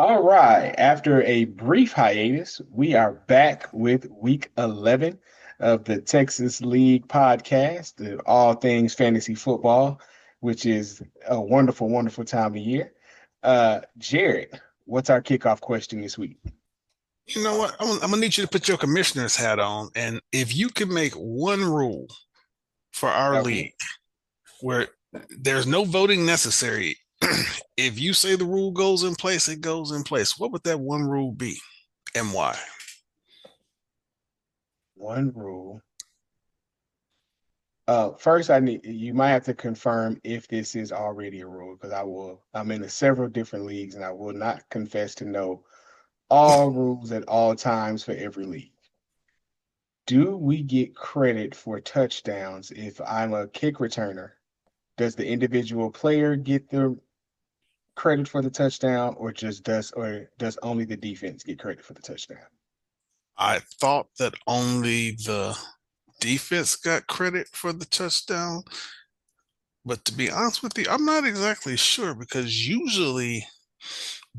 All right. After a brief hiatus, we are back with week 11 of the Texas League podcast, all things fantasy football, which is a wonderful, wonderful time of year. Jared, what's our kickoff question this week? You know what? I'm gonna need you to put your commissioner's hat on, and if you could make one rule for our Okay. league where there's no voting necessary, if you say the rule goes in place, it goes in place. What would that one rule be, and why? One rule. First, you might have to confirm if this is already a rule because I'm in several different leagues and I will not confess to know all rules at all times for every league. Do we get credit for touchdowns if I'm a kick returner? Does the individual player get the credit for the touchdown, or does only the defense get credit for the touchdown? I thought that only the defense got credit for the touchdown, but to be honest with you, I'm not exactly sure because usually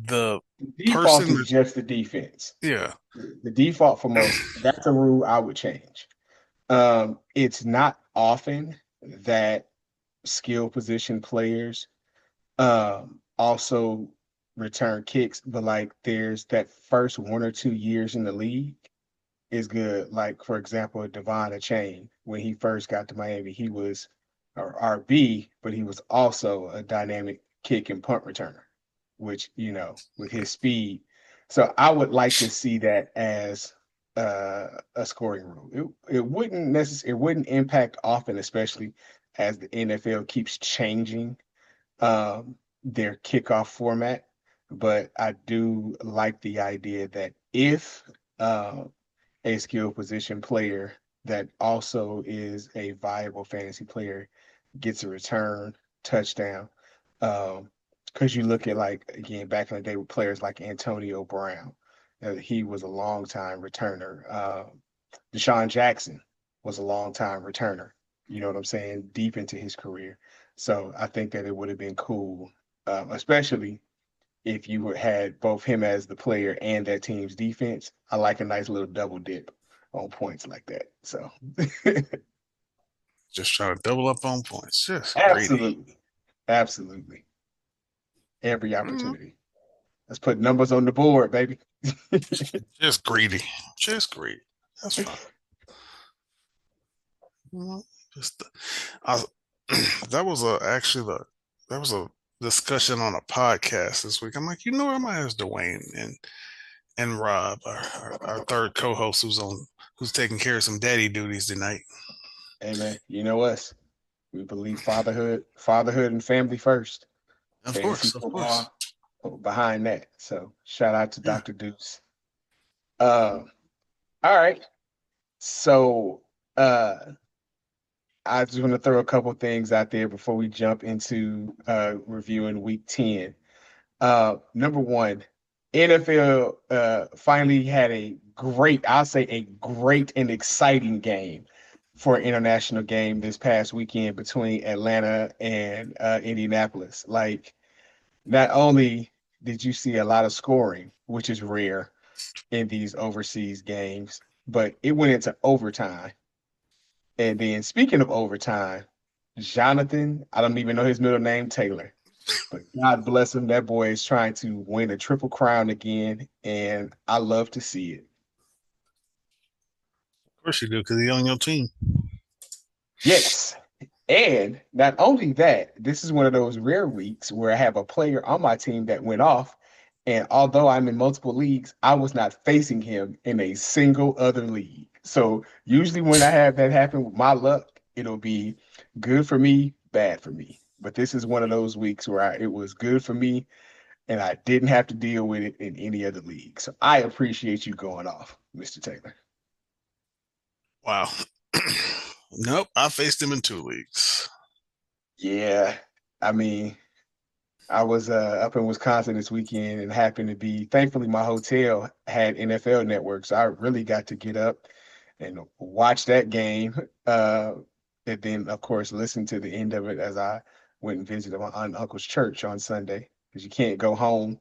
the The default person, is just the defense. yeah, The default for most, that's a rule I would change. It's not often that skill position players also return kicks, but like there's that first 1 or 2 years in the league is good. Like for example, Devon Achane, when he first got to Miami, he was a RB, but he was also a dynamic kick and punt returner, which with his speed. So I would like to see that as a scoring rule. It wouldn't impact often, especially as the NFL keeps changing their kickoff format. But I do like the idea that if a skill position player that also is a viable fantasy player gets a return touchdown. Because you look at, like, again, back in the day with players like Antonio Brown, he was a long time returner. Deshaun Jackson was a long time returner. You know what I'm saying? Deep into his career. So I think that it would have been cool, especially if you had both him as the player and that team's defense. I like a nice little double dip on points like that. So just trying to double up on points. Just greedy. absolutely, absolutely, every Mm, opportunity. Let's put numbers on the board, baby. just greedy. Just greedy. That's fine. Well, just I, that was that was a discussion on a podcast this week. I'm like, you know, I might ask Dwayne and Rob, our third co-host, who's taking care of some daddy duties tonight. Hey man, you know us. We believe fatherhood and family first. Of Fantasy course, of course. football behind that. So shout out to Yeah. Dr. Deuce. All right. So uh I just want to throw a couple things out there before we jump into reviewing week 10. Number one, NFL finally had I'll say a great and exciting game for an international game this past weekend between Atlanta and Indianapolis. Like, not only did you see a lot of scoring, which is rare in these overseas games, but it went into overtime. And then speaking of overtime, Jonathan, I don't even know his middle name, Taylor, but God bless him. That boy is trying to win a triple crown again, and I love to see it. Of course you do, because he's on your team. Yes. And not only that, this is one of those rare weeks where I have a player on my team that went off. And although I'm in multiple leagues, I was not facing him in a single other league. So usually when I have that happen with my luck, it'll be good for me, bad for me. But this is one of those weeks where it was good for me and I didn't have to deal with it in any other league. So I appreciate you going off, Mr. Taylor. Wow. Nope, I faced him in two leagues. Yeah. I mean, I was up in Wisconsin this weekend and happened to be, thankfully, my hotel had NFL Network. So I really got to get up and watch that game. And then, of course, listen to the end of it as I went and visited my aunt and uncle's church on Sunday because you can't go home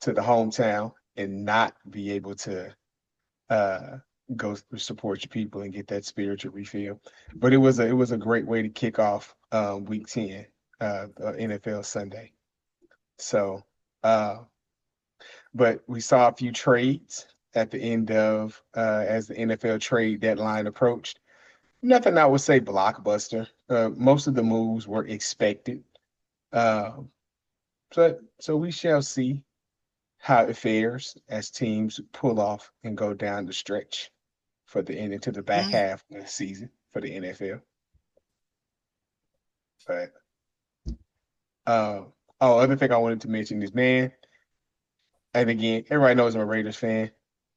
to the hometown and not be able to uh go support your people and get that spiritual refill. But it was a great way to kick off week 10, NFL Sunday. So but we saw a few trades at the end of as the NFL trade deadline approached. Nothing I would say blockbuster. Most of the moves were expected. Uh, so we shall see how it fares as teams pull off and go down the stretch for the end into the back Mm. half of the season for the NFL. But uh, other thing I wanted to mention is, man, and again, everybody knows I'm a Raiders fan.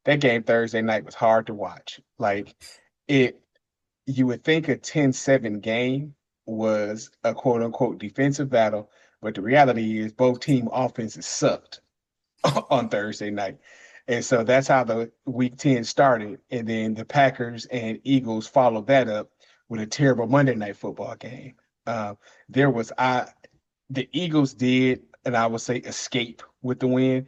That game Thursday night was hard to watch. Like it, you would think a 10-7 game was a quote unquote defensive battle, but the reality is both team offenses sucked on Thursday night. And so that's how the week 10 started. And then the Packers and Eagles followed that up with a terrible Monday night football game. Uh, there was the Eagles did, and I would say escape with the win.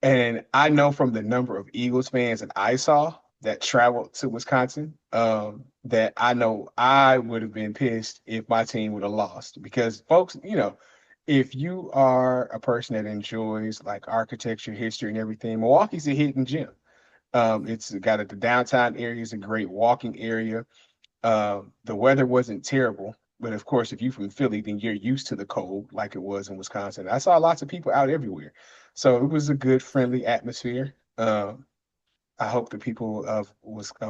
And I know from the number of Eagles fans that I saw that traveled to Wisconsin, that I know I would have been pissed if my team would have lost. Because folks, if you are a person that enjoys like architecture, history, and everything, Milwaukee's a hidden gem. It's got the downtown area is a great walking area. The weather wasn't terrible, but of course, if you're from Philly, then you're used to the cold like it was in Wisconsin. I saw lots of people out everywhere, so it was a good, friendly atmosphere. I hope the people of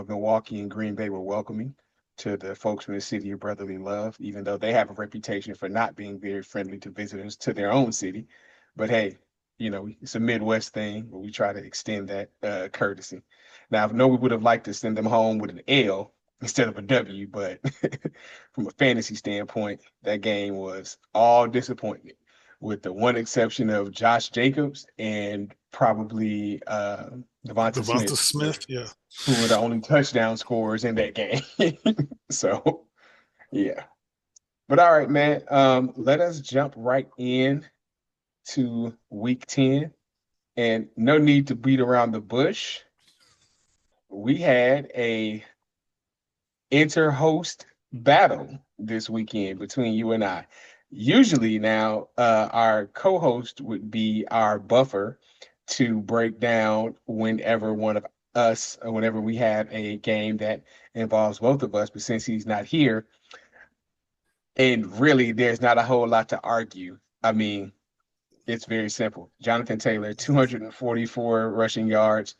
Milwaukee and Green Bay were welcoming to the folks from the city of brotherly love, even though they have a reputation for not being very friendly to visitors to their own city. But hey, it's a Midwest thing where we try to extend that courtesy. Now, I know we would have liked to send them home with an L instead of a W, but from a fantasy standpoint, that game was all disappointment, with the one exception of Josh Jacobs and probably Devonta Devonta Smith, Smith, yeah. who were the only touchdown scorers in that game. So, yeah. But all right, man. Let us jump right in to week 10. And no need to beat around the bush. We had a inter-host battle this weekend between you and I. Usually now, our co-host would be our buffer to break down whenever one of us, or whenever we have a game that involves both of us. But since he's not here, and really there's not a whole lot to argue. I mean, it's very simple. Jonathan Taylor, 244 rushing yards,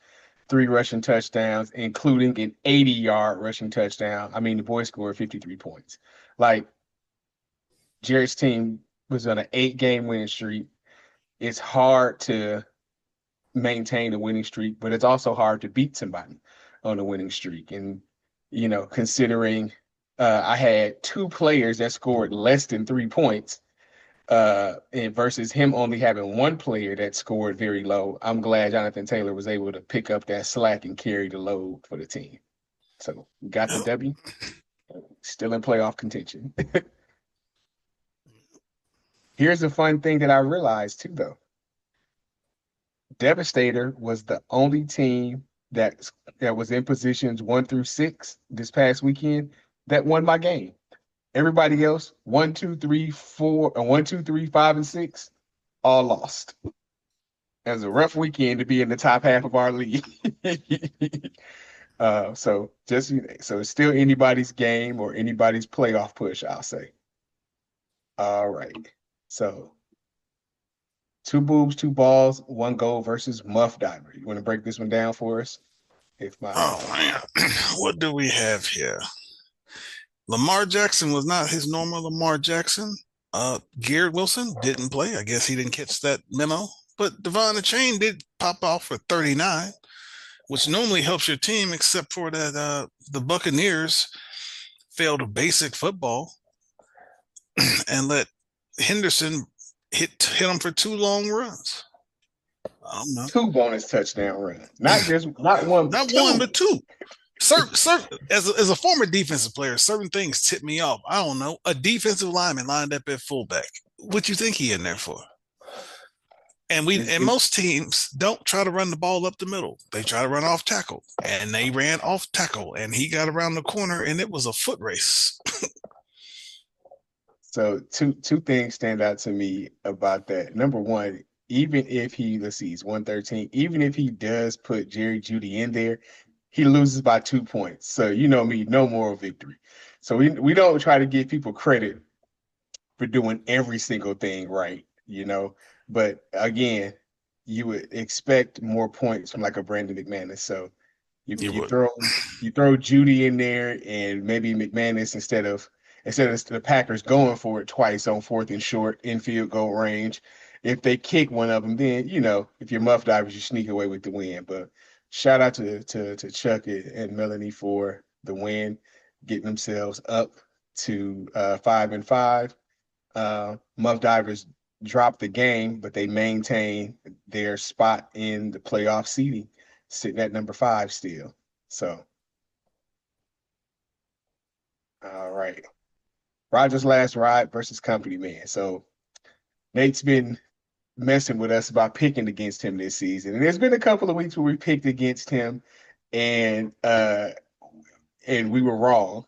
3 rushing touchdowns, including an 80-yard rushing touchdown. I mean, the boy scored 53 points. Like, Jared's team was on an 8-game winning streak. It's hard to maintain a winning streak, but it's also hard to beat somebody on a winning streak. And, considering I had 2 players that scored less than 3 points, and versus him only having 1 player that scored very low, I'm glad Jonathan Taylor was able to pick up that slack and carry the load for the team. So we got the W, still in playoff contention. Here's a fun thing that I realized too, though. Devastator was the only team that was in positions 1 through 6 this past weekend that won my game. Everybody else, 1, 2, 3, 4, 1, 2, 3, 5, and 6, all lost. It was a rough weekend to be in the top half of our league. So it's still anybody's game or anybody's playoff push, I'll say. All right. So 2 boobs, 2 balls, 1 goal versus Muff Diver. You want to break this one down for us? Oh man, what do we have here? Lamar Jackson was not his normal Lamar Jackson. Garrett Wilson didn't play. I guess he didn't catch that memo. But Devon Chain did pop off for 39, which normally helps your team, except for that the Buccaneers failed basic football and let Henderson hit him for 2 long runs. I don't know. 2 bonus touchdown runs. Not one, but 2. As a former defensive player, certain things tip me off. I don't know. A defensive lineman lined up at fullback. What you think he in there for? And most teams don't try to run the ball up the middle. They try to run off tackle. And they ran off tackle and he got around the corner and it was a foot race. So two things stand out to me about that. Number one, even if he, let's see, he's 113, even if he does put Jerry Jeudy in there, he loses by 2 points. So you know me, no moral victory. So we don't try to give people credit for doing every single thing right, you know. But again, you would expect more points from like a Brandon McManus. So you You you would. throw you throw Judy in there and maybe McManus instead of the Packers going for it twice on fourth and short in field goal range. If they kick one of them, then you know if you're muff divers, you sneak away with the win. But shout out to Chuck and Melanie for the win, getting themselves up to 5-5. Muff Divers dropped the game, but they maintain their spot in the playoff seeding, sitting at number 5 still. So, all right. Rogers Last Ride versus Company Man. So Nate's been messing with us about picking against him this season. And there's been a couple of weeks where we picked against him and we were wrong.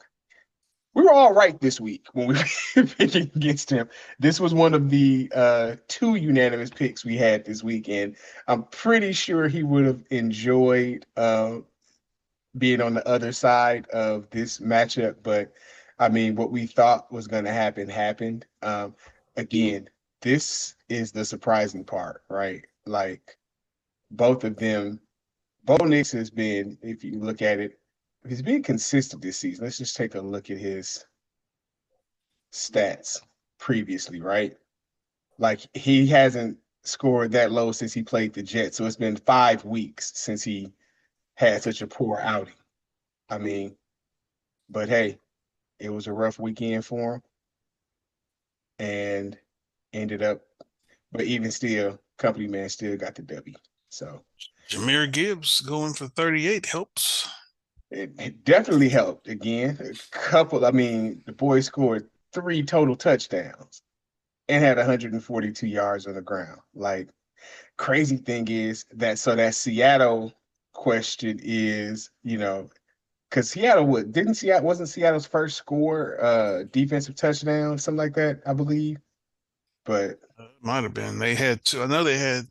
We were all right this week when we were picking against him. This was one of the two unanimous picks we had this weekend. I'm pretty sure he would have enjoyed being on the other side of this matchup, but I mean, what we thought was going to happen happened. Again, this is the surprising part, right? Like both of them, Bo Nix has been, if you look at it, he's been consistent this season. Let's just take a look at his stats previously, right? Like he hasn't scored that low since he played the Jets. So it's been 5 weeks since he had such a poor outing. I mean, but hey, it was a rough weekend for him and ended up, but even still, Company Man still got the W. So Jahmyr Gibbs going for 38 helps. it definitely helped. Again, I mean, the boy scored 3 total touchdowns and had 142 yards on the ground. Like, crazy thing is that Seattle question is, you know, because Seattle wasn't Seattle's first score defensive touchdown, something like that, I believe. But Might have been. They had two. I know they had.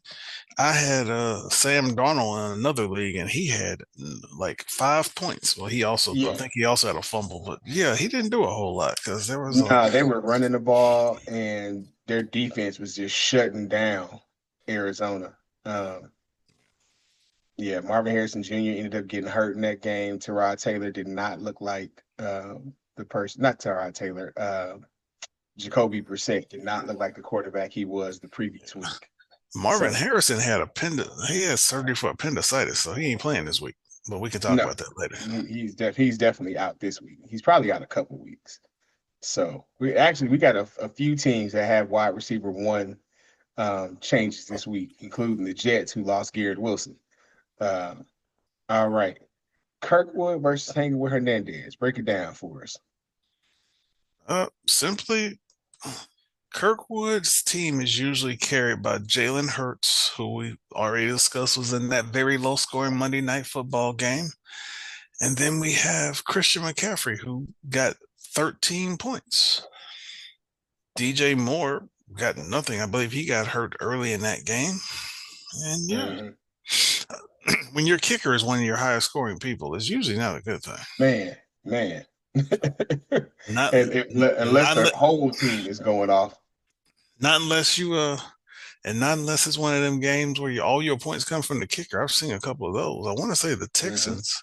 I had Sam Darnold in another league, and he had like 5 points. Well, I yeah, think he also had a fumble, but yeah, he didn't do a whole lot because there was a. nah, they were running the ball and their defense was just shutting down Arizona. Um, yeah, Marvin Harrison Jr. ended up getting hurt in that game. Tyrod Taylor did not look like the person, not Tyrod Taylor. Jacoby Brissett did not look like the quarterback he was the previous week. Marvin So Harrison had he had surgery for appendicitis, so he ain't playing this week. But we can talk no, about that later. he's definitely out this week. He's probably out a couple weeks. So we got a few teams that have wide receiver one changes this week, including the Jets who lost Garrett Wilson. Uh, all right, Kirkwood versus Hayward Hernandez. Break it down for us. Simply, Kirkwood's team is usually carried by Jalen Hurts, who we already discussed was in that very low scoring Monday night football game. And then we have Christian McCaffrey, who got 13 points. DJ Moore got nothing. I believe he got hurt early in that game. And yeah, when your kicker is one of your highest scoring people, it's usually not a good thing. Man. Not, Unless their not, whole team is going off. not unless you and not unless it's one of them games where all your points come from the kicker. I've seen a couple of those. I want to say the Texans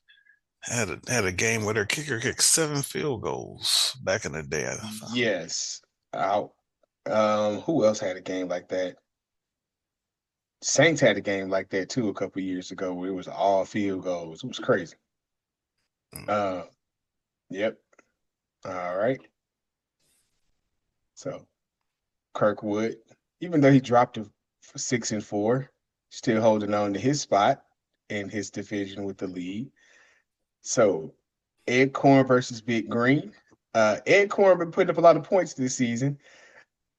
had a game where their kicker kicked 7 field goals back in the day. Yes. Out. Who else had a game like that? Saints had a game like that too a couple years ago where it was all field goals. It was crazy. Uh, yep. All right. So Kirkwood, even though he dropped to 6-4, still holding on to his spot in his division with the lead. So Ed Corn versus Big Green. Ed Corn been putting up a lot of points this season.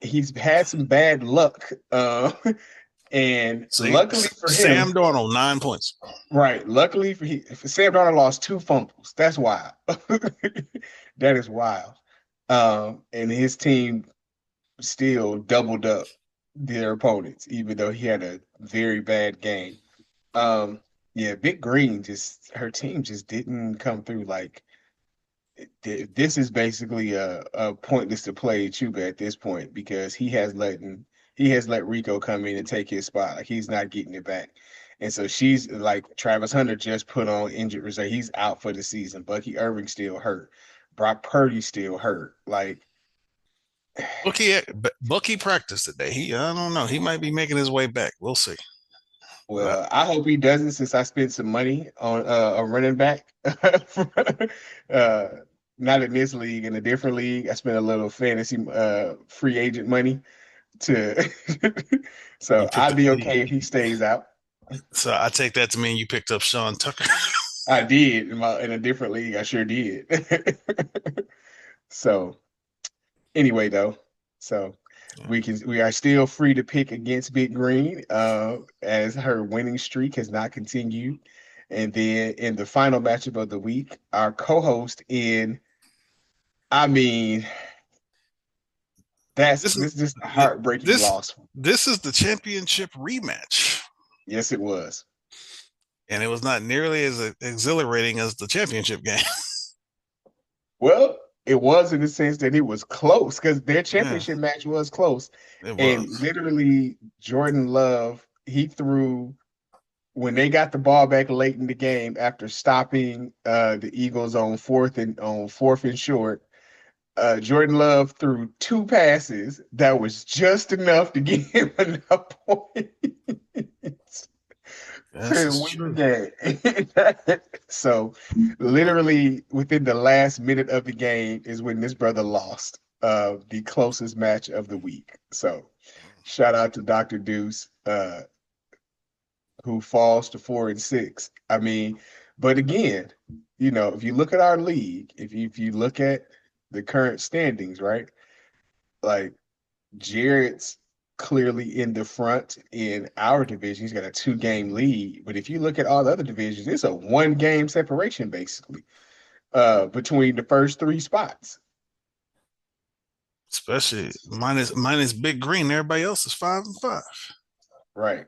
He's had some bad luck And luckily for Sam him, Darnold, 9 points. right? Luckily for Sam Darnold lost two fumbles. That's wild. That is wild. And his team still doubled up their opponents, even though he had a very bad game. Um, yeah, Big Green just her team just didn't come through. Like this is basically a pointless to play Chuba at this point because he has let Rico come in and take his spot. Like he's not getting it back. And so she's like Travis Hunter just put on injured reserve. He's out for the season. Bucky Irving still hurt. Brock Purdy still hurt. Like, Bucky practiced today. I don't know. He might be making his way back. We'll see. well, I hope he doesn't since I spent some money on a running back. uh, not in this league, in a different league. I spent a little fantasy free agent money to You so picked I'd up. be okay if he stays out. So I take that to mean you picked up Sean Tucker. I did in a different league. I sure did. So anyway, though, so we are still free to pick against Big Green, as her winning streak has not continued. And then in the final matchup of the week, our co-host I mean, This is this is a heartbreaking this loss. this is the championship rematch, Yes, it was. and it was not nearly as exhilarating as the championship game. Well, it was in the sense that it was close because their Yeah, championship match was close. it And was. literally, Jordan Love, he threw when they got the ball back late in the game after stopping the Eagles on fourth and short. Jordan Love threw two passes that was just enough to give him enough points This to is win true. the game. So, literally within the last minute of the game is when this brother lost the closest match of the week. So, shout out to Dr. Deuce, who falls to 4-6. I mean, but again, if you look at our league, if you look at the current standings, right? Like Jared's clearly in the front in our division. He's got a two-game lead. But if you look at all the other divisions, it's a one-game separation basically between the first three spots. Especially minus Big Green. Everybody else is 5-5. Right.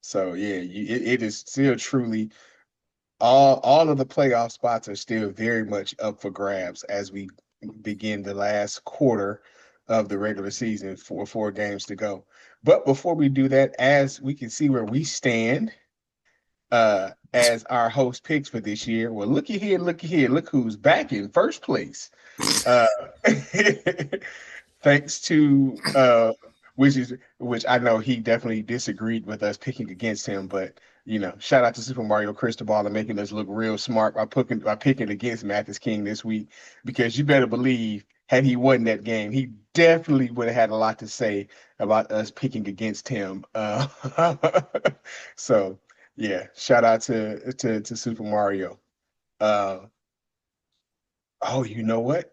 So yeah, it is still truly all of the playoff spots are still very much up for grabs as we begin the last quarter of the regular season for 4 games to go. But before we do that, as we can see where we stand as our host picks for this year, well, looky here, look who's back in first place. Uh, thanks to which I know he definitely disagreed with us picking against him, but shout out to Super Mario Cristobal and making us look real smart by picking against Mathis King this week, because you better believe had he won that game, he definitely would have had a lot to say about us picking against him. So yeah, shout out to Super Mario. Uh, oh, you know what?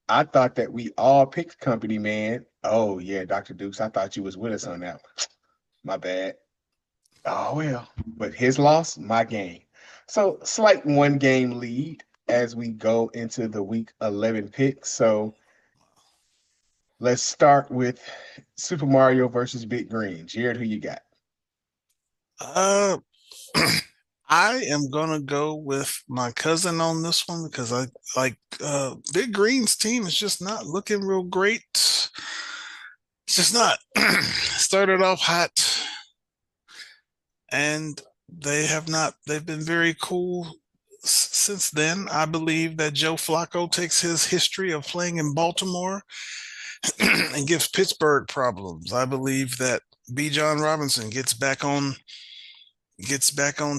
I thought that we all picked company, man. Oh yeah, Dr. Dukes, I thought you was with us on that one. My bad. Oh well, but his loss, my game. So slight 1 game lead as we go into the week 11 picks. So let's start with Super Mario versus Big Green. Jared, who you got? Uh, I am gonna go with my cousin on this one because I like Big Green's team is just not looking real great. It's just not. Started off hot, and they've been very cool since then. I believe that Joe Flacco takes his history of playing in Baltimore and gives Pittsburgh problems. I believe that B. John Robinson gets back on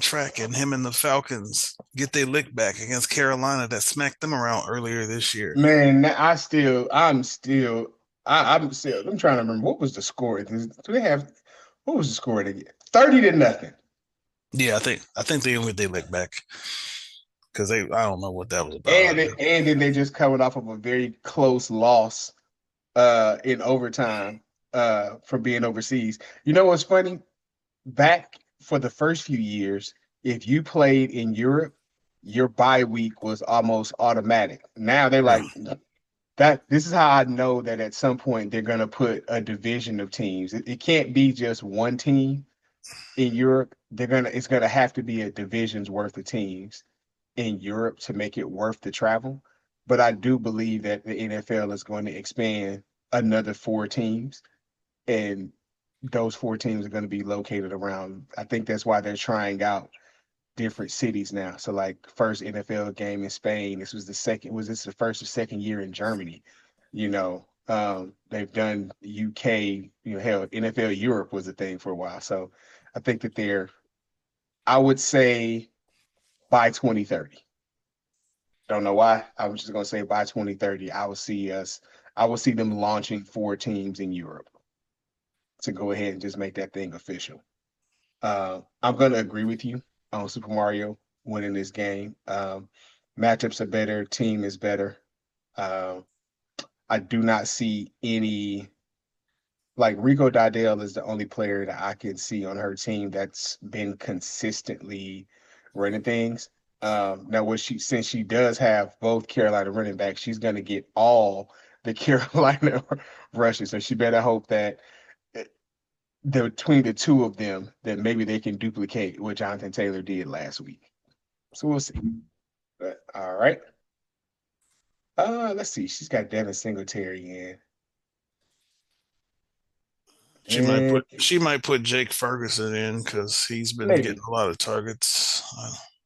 track, and him and the Falcons get their lick back against Carolina that smacked them around earlier this year. Man, I'm trying to remember what was the score. Do they have what was the score again? 30-0. Yeah, I think they get their lick back because I don't know what that was about. And then they just coming off of a very close loss in overtime from being overseas. You know what's funny? Back for the first few years, if you played in Europe, your bye week was almost automatic. Now they're Yeah. like that. This is how I know that at some point they're gonna put a division of teams. It can't be just one team in Europe. It's gonna have to be a division's worth of teams in Europe to make it worth the travel. But I do believe that the NFL is going to expand another four teams, and those four teams are going to be located around. I think that's why they're trying out different cities now. So like first NFL game in Spain. This was the second. Was this the first or second year in Germany? They've done UK. Hell, NFL Europe was a thing for a while. So I think that they're. I would say by 2030. Don't know why. I was just gonna say by 2030, I will see them launching four teams in Europe to go ahead and just make that thing official. I'm gonna agree with you on Super Mario winning this game. Matchups are better, team is better. Uh, I do not see any like Rico Didell is the only player that I can see on her team that's been consistently running things. Now, what she since she does have both Carolina running backs, she's going to get all the Carolina rushes. So she better hope that eh, between the two of them, that maybe they can duplicate what Jonathan Taylor did last week. So we'll see. But all right. Let's see. She's got Devin Singletary in. And She might put Jake Ferguson in because he's been getting maybe, a lot of targets.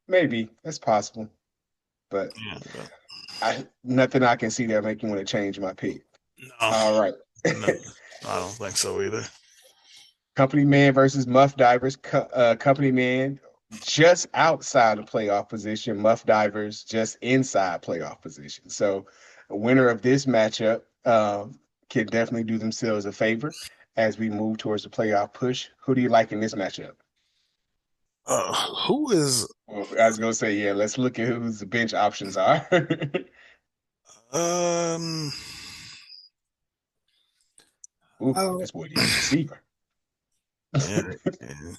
maybe that's possible. But Yeah, I nothing I can see that make you want to change my pick. no, All right. no, I don't think so either. Company Man versus Muff Divers. Company Man just outside of playoff position. Muff Divers just inside playoff position. So, a winner of this matchup can definitely do themselves a favor as we move towards the playoff push. Who do you like in this matchup? Who is Well, I was gonna say, yeah. Let's look at who the bench options are. um Ooh, oh this boy needs a receiver. yeah, yeah.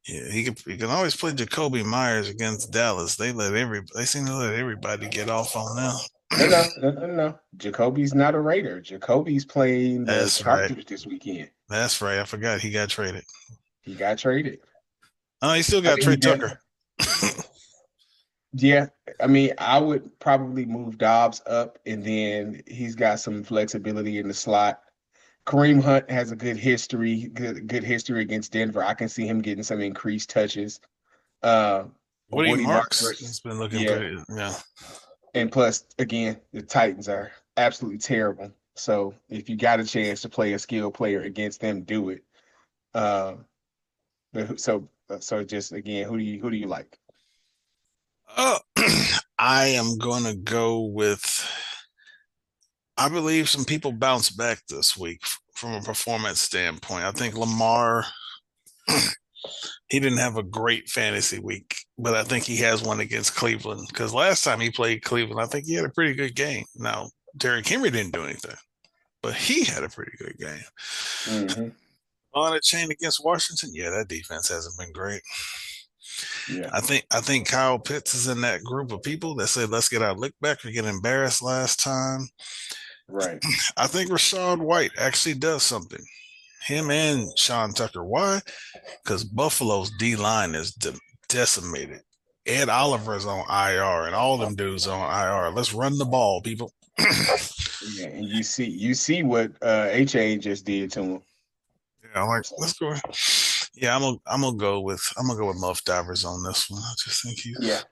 Yeah, he can always play Jacoby Myers against Dallas. They seem to let everybody get off on them. No, no, no, no, no. Jacoby's not a Raider. Jacoby's playing the That's right. Chargers this weekend. That's right. I forgot he got traded. He got traded. Oh, he still I got mean, he Trey did. Tucker. Yeah, I mean, I would probably move Dobbs up, and then he's got some flexibility in the slot. Kareem Hunt has a good history against Denver. I can see him getting some increased touches. Uh, Woody Woody Marks Marks versus has been looking yeah, pretty. Yeah. and plus, again, the Titans are absolutely terrible. So if you got a chance to play a skilled player against them, do it. Uh, so just again, who do you like? Oh, I am going to go with. I believe some people bounce back this week from a performance standpoint. I think Lamar, he didn't have a great fantasy week, but I think he has one against Cleveland because last time he played Cleveland, I think he had a pretty good game. Now, Derrick Henry didn't do anything, but he had a pretty good game. Hmm. On a chain against Washington, yeah, that defense hasn't been great. Yeah, I think Kyle Pitts is in that group of people that said, let's get our lick back. We get embarrassed last time. right. I think Rashad White actually does something. Him and Sean Tucker. Why? Because Buffalo's D line is decimated. Ed Oliver's on IR, and all them dudes on IR. Let's run the ball, people. Yeah, Yeah, and you see what HA just did to him. I'm like, So, let's go. Yeah, I'm gonna go with Muff Divers on this one. I just think yeah, he's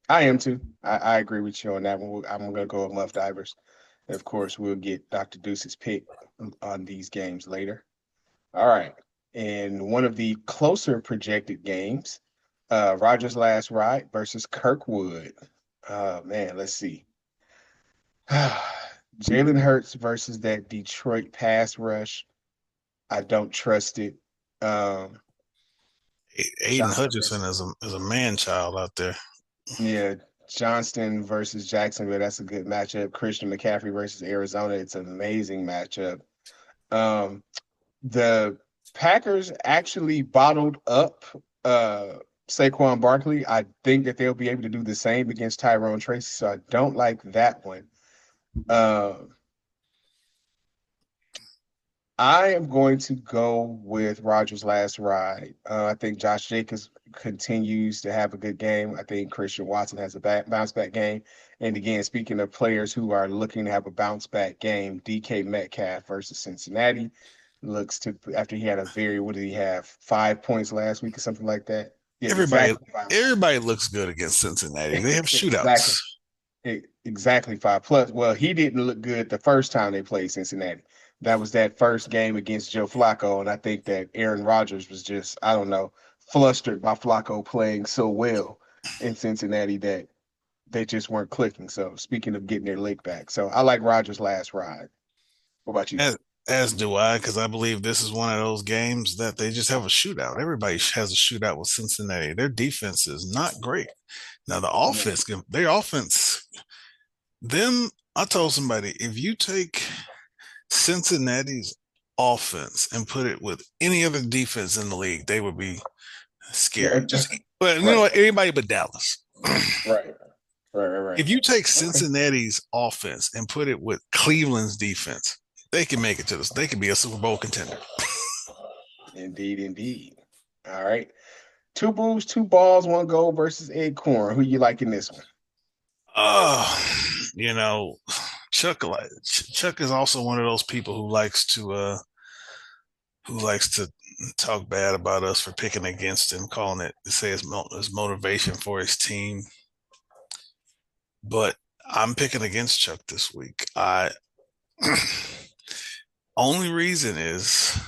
I am too. I agree with you on that one. I'm gonna go with Muff Divers. And of course, we'll get Dr. Deuce's pick on these games later. All right. And one of the closer projected games, Rogers Last Ride versus Kirkwood. Man, let's see. Jalen Hurts versus that Detroit pass rush. I don't trust it. Um, Aiden Johnston Hutchinson versus is a man child out there. yeah, Johnston versus Jacksonville. That's a good matchup. Christian McCaffrey versus Arizona. It's an amazing matchup. Um, The Packers actually bottled up Saquon Barkley. I think that they'll be able to do the same against Tyrone Tracy, so I don't like that one. Uh, I am going to go with Rogers' last ride. I think Josh Jacobs continues to have a good game. I think Christian Watson has a bounce back game. And again, speaking of players who are looking to have a bounce back game, DK Metcalf versus Cincinnati looks to, after he had a very, what did he have? 5 points last week or something like that. Yeah, Everybody, exactly five. everybody looks good against Cincinnati. They have Exactly. shootouts. Exactly 5 plus. Well, he didn't look good the first time they played Cincinnati. That was that first game against Joe Flacco, and I think that Aaron Rodgers was just, I don't know, flustered by Flacco playing so well in Cincinnati that they just weren't clicking. So speaking of getting their lick back, so I like Rodgers' last ride. What about you? As do I, because I believe this is one of those games that they just have a shootout. Everybody has a shootout with Cincinnati. Their defense is not great. Now the offense, their offense. Them, I told somebody if you take Cincinnati's offense and put it with any other defense in the league, they would be Yeah, scary. Just, but you know right, what? Anybody but Dallas. right, right. If you take Okay. Cincinnati's offense and put it with Cleveland's defense, they can make it to this. They can be a Super Bowl contender. Indeed, indeed. All right. Two Bulls, two balls, one goal versus Acorn. Who you like in this one? You know, Chuck is also one of those people who likes to talk bad about us for picking against him, calling it say his motivation for his team. But I'm picking against Chuck this week. I only reason is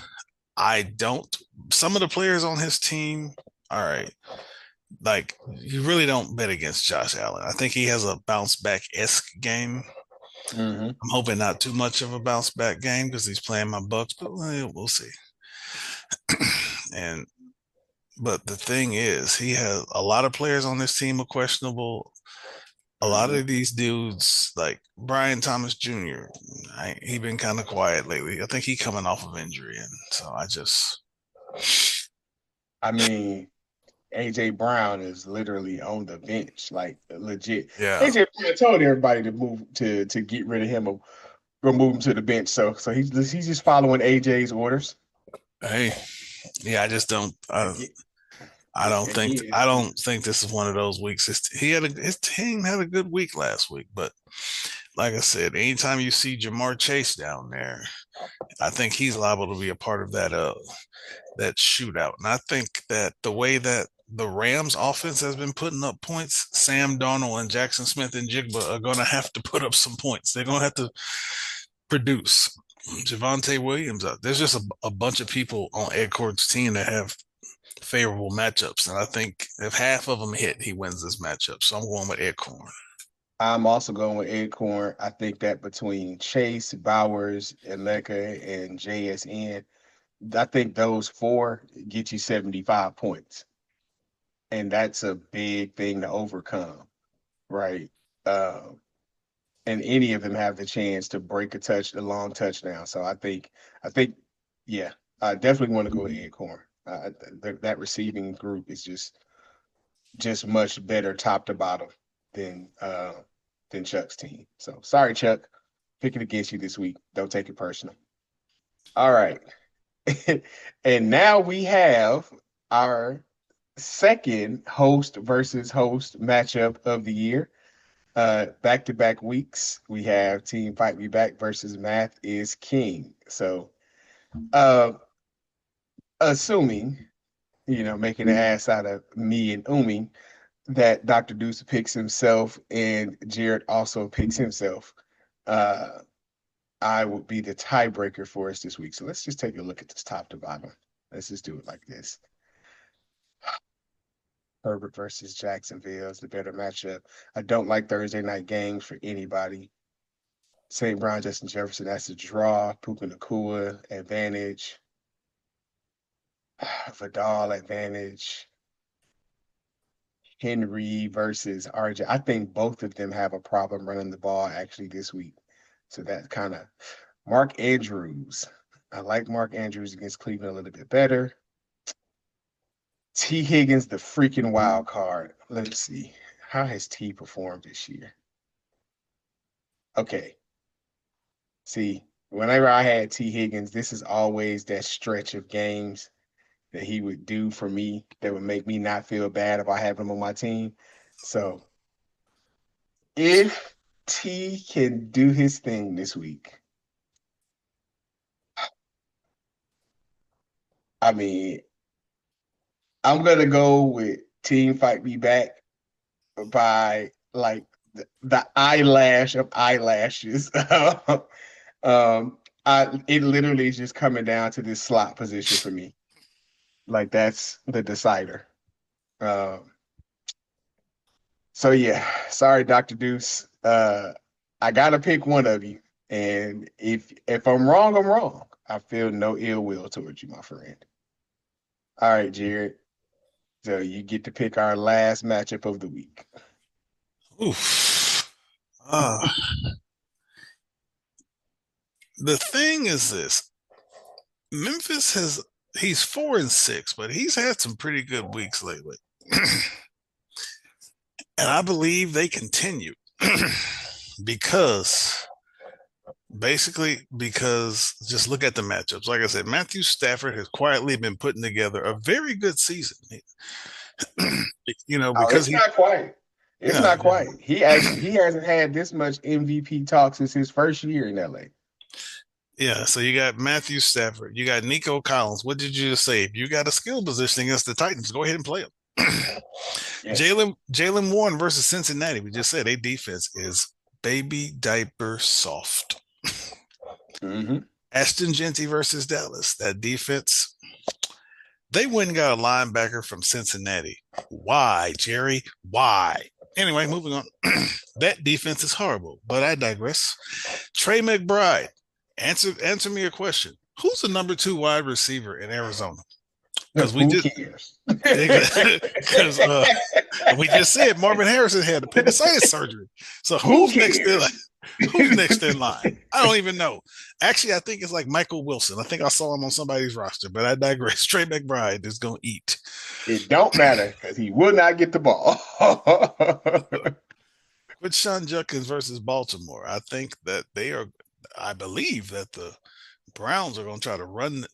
I don't. Some of the players on his team, all right, like you really don't bet against Josh Allen. I think he has a bounce back esque game. Mm-hmm. I'm hoping not too much of a bounce back game because he's playing my Bucks, but we'll see. and but the thing is, he has a lot of players on this team are questionable. A lot Mm-hmm. of these dudes, like Brian Thomas Jr., he been kind of quiet lately. I think he coming off of injury, and so I just I mean, AJ Brown is literally on the bench, like legit. yeah. AJ Brown told everybody to move to get rid of him or move him to the bench. So he's just following AJ's orders. Hey, yeah, I just don't. Again, again. I don't think this is one of those weeks. His team had a good week last week, but like I said, anytime you see Jamar Chase down there, I think he's liable to be a part of that shootout. And I think that the way that the Rams offense has been putting up points, Sam Darnold and Jackson Smith and Jigba are going to have to put up some points. They're going to have to produce. Javante Williams, there's just a bunch of people on Ed Cord's team that have favorable matchups. And I think if half of them hit, he wins this matchup. So I'm going with Acorn. I'm also going with Acorn. I think that between Chase, Bowers, Eleka, and JSN, I think those four get you 75 points. And that's a big thing to overcome, right? Uh, and any of them have the chance to break a long touchdown. So I think, yeah, I definitely want to go with Acorn. That receiving group is just much better top to bottom than uh than Chuck's team. So sorry, Chuck, picking against you this week. Don't take it personal. All right, and now we have our second host versus host matchup of the year. Back to back weeks, we have Team Fight Me Back versus Math is King. So, uh, assuming, making an ass out of me and Umi, that Dr. Deuce picks himself and Jared also picks himself, uh, I would be the tiebreaker for us this week. So let's just take a look at this top to bottom. Let's just do it like this. Herbert versus Jacksonville is the better matchup. I don't like Thursday night games for anybody. St. Brown, Justin Jefferson, that's a draw. Puka Nakua, advantage. Vidal, advantage. Henry versus RJ. I think both of them have a problem running the ball actually this week. So that kind of Mark Andrews. I like Mark Andrews against Cleveland a little bit better. T. Higgins, the freaking wild card. Let's see. How has T performed this year? Okay. See, whenever I had T. Higgins, this is always that stretch of games that he would do for me that would make me not feel bad if I have him on my team. So if T can do his thing this week, I mean, I'm gonna go with Team Fight Me Back by like the eyelash of eyelashes. It literally is just coming down to this slot position for me. Like that's the decider. Um, so yeah, sorry, Dr. Deuce. I gotta pick one of you, and if I'm wrong, I'm wrong. I feel no ill will towards you, my friend. All right, Jared. So you get to pick our last matchup of the week. Oof. Uh, the thing is this. Memphis he's 4-6, but he's had some pretty good weeks lately. And I believe they continue because because just look at the matchups. Like I said, Matthew Stafford has quietly been putting together a very good season. Oh, Because it's he not quite. It's yeah, not quite. He hasn't had this much MVP talk since his first year in LA. yeah. So you got Matthew Stafford, you got Nico Collins. What did you just say? If you got a skill position against the Titans, go ahead and play him. Yes. Jalen Warren versus Cincinnati. We just said a defense is baby diaper soft. Mm-hmm. Ashton Genty versus Dallas. That defense, they went and got a linebacker from Cincinnati. Why, Jerry? Why? Anyway, moving on. That defense is horrible, but I digress. Trey McBride, answer me a question. Who's the number 2 wide receiver in Arizona? Because we Who just cares? because we just said Marvin Harrison had appendicitis surgery. So Who who's next in line? cares? Who's next in line? I don't even know. Actually, I think it's like Michael Wilson. I think I saw him on somebody's roster, but I digress. Trey McBride is going to eat. It don't matter because he will not get the ball. With Sean Junkins versus Baltimore, I think that I believe that the Browns are going to try to run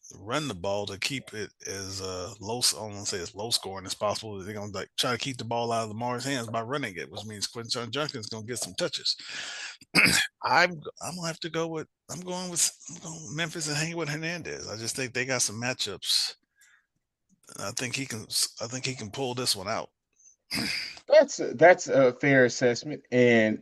the ball to keep it as low. I don't want to say as low scoring as possible. They're going to try to keep the ball out of Lamar's hands by running it, which means Quinton Junkins is going to get some touches. I'm gonna have to go with I'm going with Memphis and hanging with Hernandez. I just think they got some matchups. I think he can pull this one out. That's a fair assessment, and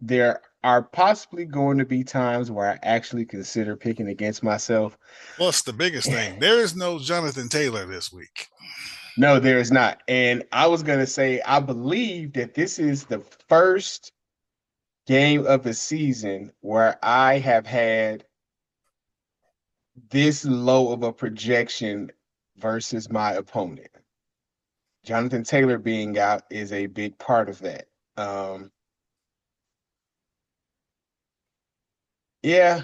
there are possibly going to be times where I actually consider picking against myself. Plus, the biggest thing, there is no Jonathan Taylor this week. No, there is not. And I was going to say, I believe that this is the first game of the season where I have had this low of a projection versus my opponent. Jonathan Taylor being out is a big part of that. Yeah,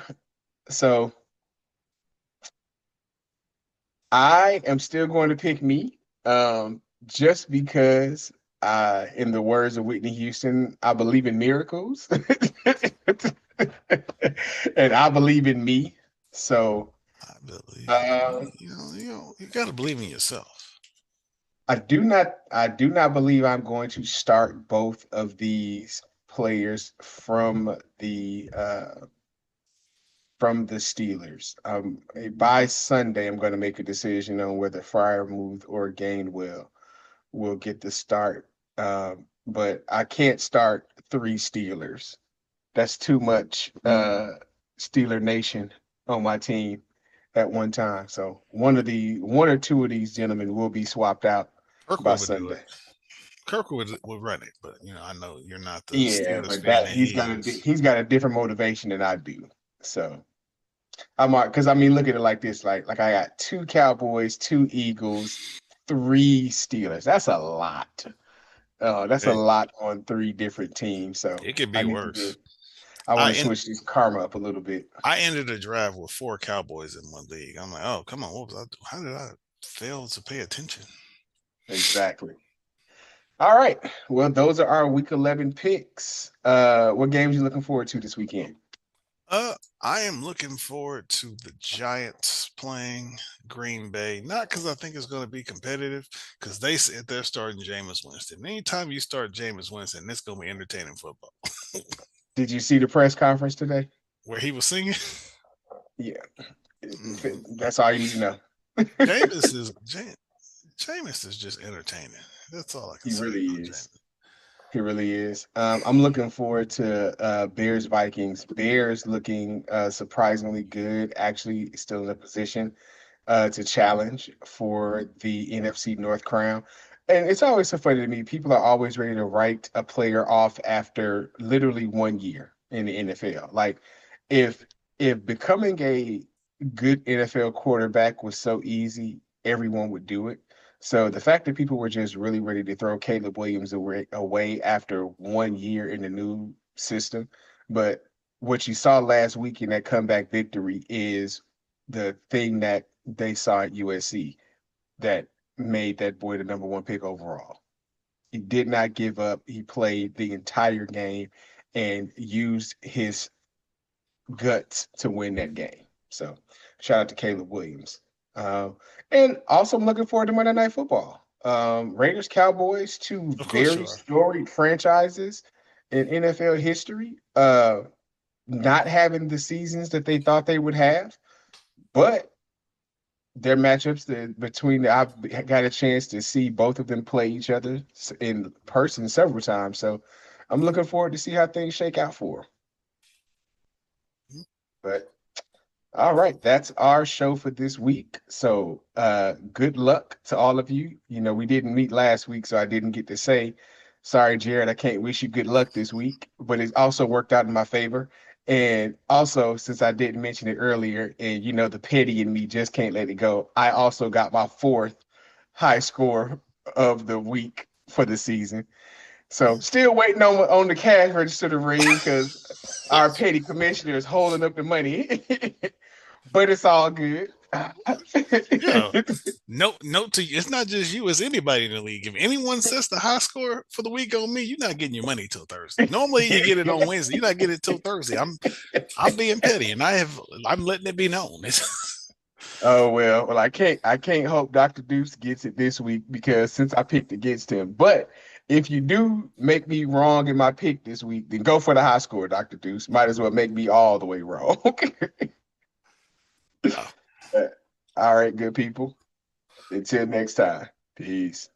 so I am still going to pick me, just because, in the words of Whitney Houston, I believe in miracles, and I believe in me. So I believe uh, you got to believe in yourself. I do not believe I'm going to start both of these players from the Steelers. By Sunday, I'm going to make a decision on whether Freiermuth or Gainwell will get the start. But I can't start 3 Steelers. That's too much Steeler Nation on my team at one time. So one or two of these gentlemen will be swapped out by Kirkwood would do it. Sunday. Kirkwood would run it, but I know you're not the Yeah, Steelers but fan that that he is. he's got a different motivation than I do. So because I mean, look at it like this: like I got 2 Cowboys, 2 Eagles, 3 Steelers. That's a lot. That's a Hey, lot on 3 different teams. So it could I be need to get worse. I want I to en- switch this karma up a little bit. I ended a drive with 4 Cowboys in one league. I'm like, oh, come on, what was I? How did I fail to pay attention? Exactly. All right. Well, those are our week 11 picks. What games you looking forward to this weekend? Uh, I am looking forward to the Giants playing Green Bay. Not because I think it's going to be competitive, because they said they're starting Jameis Winston. Anytime you start Jameis Winston, it's going to be entertaining football. Did you see the press conference today? Where he was singing, Yeah, Mhm. that's all you need to know. Jameis is Jameis is just entertaining. That's all I can He say really about is. Jameis. He really is. I'm looking forward to Bears Vikings. Bears looking surprisingly good. Actually, still in a position to challenge for the NFC North crown. And it's always so funny to me. People are always ready to write a player off after literally 1 year in the NFL. Like if if becoming a good NFL quarterback was so easy, everyone would do it. So the fact that people were just really ready to throw Caleb Williams away after 1 year in the new system, but what you saw last week in that comeback victory is the thing that they saw at USC that made that boy the number one pick overall. He did not give up. He played the entire game and used his guts to win that game. So shout out to Caleb Williams. And also, I'm looking forward to Monday Night Football. Raiders, Cowboys, two Of course you very are. storied franchises in NFL history, not having the seasons that they thought they would have, but their matchups between I've got a chance to see both of them play each other in person several times. So I'm looking forward to see how things shake out for them. But all right, that's our show for this week. So, good luck to all of you. You know, we didn't meet last week, so I didn't get to say, sorry, Jared, I can't wish you good luck this week, but it also worked out in my favor. And also, since I didn't mention it earlier, and you know, the petty in me just can't let it go, I also got my fourth high score of the week for the season. So, still waiting on the cash register to ring because our petty commissioner is holding up the money. But it's all good. Yeah. Note to you, it's not just you, it's anybody in the league. If anyone sets the high score for the week on me, you're not getting your money till Thursday. Normally you get it on Wednesday. You're not getting it till Thursday. I'm being petty and I'm letting it be known. Oh well, I can't hope Dr. Deuce gets it this week because since I picked against him. But if you do make me wrong in my pick this week, then go for the high score, Dr. Deuce. Might as well make me all the way wrong. Yeah. All right, good people. Until next time. Peace.